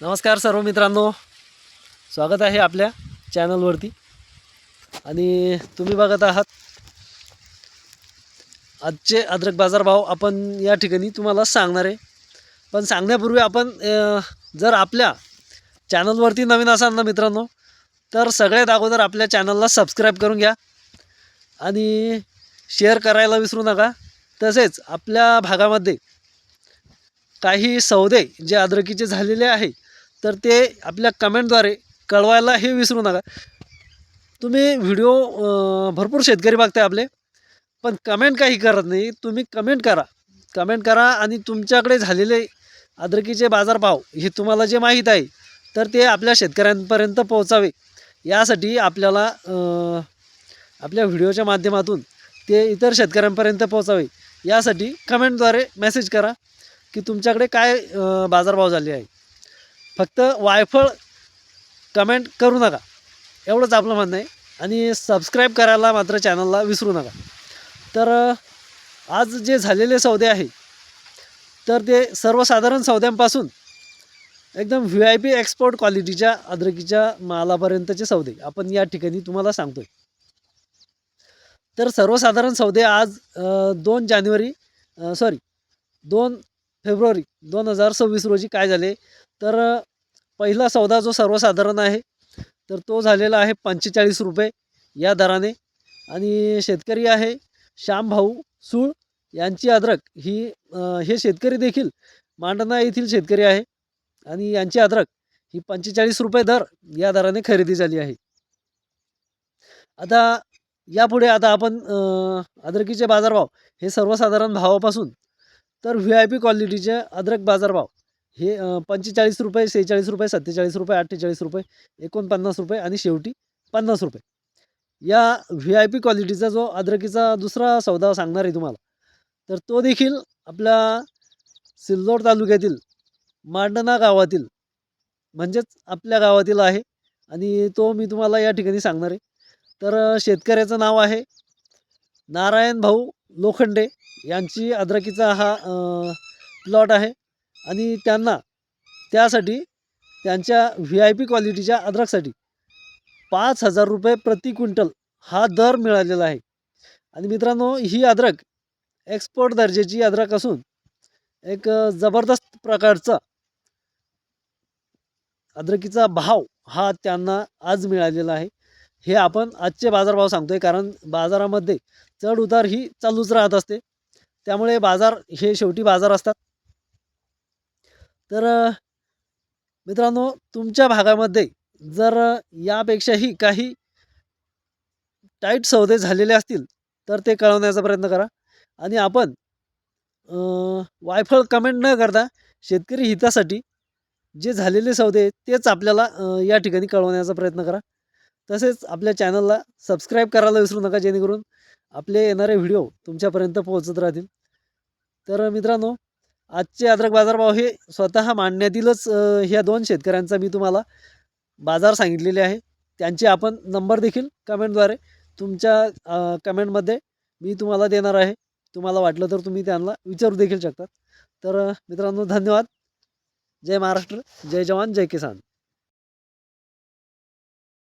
नमस्कार सर्व मित्रांनो, स्वागत आहे आपल्या चॅनलवरती। आणि तुम्ही बघत आहात आजचे अद्रक बाजार भाव आपण या ठिकाणी तुम्हाला सांगणार आहे। पण सांगण्यापूर्वी आपण जर आपल्या चॅनलवरती नवीन असाल ना मित्रांनो, तर सगळ्यात अगोदर आपल्या चॅनलला सबस्क्राईब करून घ्या आणि शेअर करायला विसरू नका। तसेच आपल्या भागामध्ये काही सौदे जे अद्रकीचे झालेले आहे तर ते आपल्या कमेंटद्वारे कळवायला हे विसरू नका। तुम्ही व्हिडिओ भरपूर शेतकरी बघताय आपले, पण कमेंट काही करत नाही। तुम्ही कमेंट करा आणि तुमच्याकडे झालेले अद्रकीचे बाजारभाव हे तुम्हाला जे माहीत आहे तर ते आपल्या शेतकऱ्यांपर्यंत पोहोचावे, यासाठी आपल्याला आपल्या व्हिडिओच्या माध्यमातून ते इतर शेतकऱ्यांपर्यंत पोहोचावे, यासाठी कमेंटद्वारे मेसेज करा की तुमच्याकडे काय बाजारभाव झाले आहे। फक्त वायफळ कमेंट करू नका, एवढंच आपलं म्हणणं आहे। आणि सबस्क्राईब करायला मात्र चॅनलला विसरू नका। तर आज जे झालेले सौदे आहे तर ते सर्वसाधारण सौद्यांपासून एकदम VIP एक्सपोर्ट क्वालिटीच्या अद्रकीच्या मालापर्यंतचे सौदे आपण या ठिकाणी तुम्हाला सांगतोय। तर सर्वसाधारण सौदे आज 2 फेब्रुवारी 2026 रोजी काय झाले, तर पहिला सौदा जो सर्वसाधारण आहे तर तो झालेला आहे 45 रुपये या दराने। आणि शेतकरी आहे श्यामभाऊ सूळ यांची अद्रक ही हे शेतकरी देखील मांडना येथील शेतकरी आहे आणि यांची अद्रक ही 45 रुपये दर या दराने खरेदी झाली आहे। आता यापुढे आपण अद्रकीचे बाजारभाव हे सर्वसाधारण भावापासून तर VIP क्वालिटीचे अद्रक बाजारभाव हे 45 रुपये, 46 रुपये, 47 रुपये, 48 रुपये, 49 रुपये आणि शेवटी 50 रुपये या VIP क्वालिटीचा जो अद्रकीचा दुसरा सौदा सांगणार आहे तुम्हाला, तर तो देखील आपल्या सिल्लोड तालुक्यातील मांडना गावातील म्हणजेच आपल्या गावातील आहे आणि तो मी तुम्हाला या ठिकाणी सांगणार आहे। तर शेतकऱ्याचं नाव आहे नारायण भाऊ लोखंडे, यांची अद्रकीचा हा प्लॉट आहे आणि त्यासाठी त्यांच्या VIP क्वालिटीच्या अद्रकसाठी 5,000 रुपये प्रति क्विंटल हा दर मिळालेला आहे। आणि मित्रांनो, ही अद्रक एक्सपोर्ट दर्जाची अद्रक असून एक जबरदस्त प्रकारचा अद्रकीचा भाव हा त्यांना आज मिळालेला आहे। हे आपण आजचे बाजारभाव सांगतोय, कारण बाजारामध्ये चढ उतार ही चालूच राहत असते, त्यामुळे बाजार हे शेवटी बाजार असतात। तर मित्रांनो, तुमच्या भागामध्ये जर यापेक्षाही काही टाईट सौदे झालेले असतील तर ते कळवण्याचा प्रयत्न करा। आणि आपण वायफळ कमेंट न करता शेतकरी हितासाठी जे झालेले सौदे तेच आपल्याला या ठिकाणी कळवण्याचा प्रयत्न करा। तसेच आपल्या चॅनलला सबस्क्राईब करायला विसरू नका, जेणेकरून आपले येणारे व्हिडिओ तुमच्यापर्यंत पोहोचत राहतील। तर मित्रांनो, आजचे अद्रक बाजारभाव हे स्वतः मांडण्यातीलच ह्या 2 शेतकऱ्यांचा मी तुम्हाला बाजार सांगितलेले आहे। त्यांचे आपण नंबर देखील कमेंटद्वारे तुमच्या कमेंटमध्ये मी तुम्हाला देणार आहे। तुम्हाला वाटलं तर तुम्ही त्यांना विचारू देखील शकता। तर मित्रांनो, धन्यवाद। जय महाराष्ट्र, जय जवान, जय किसान।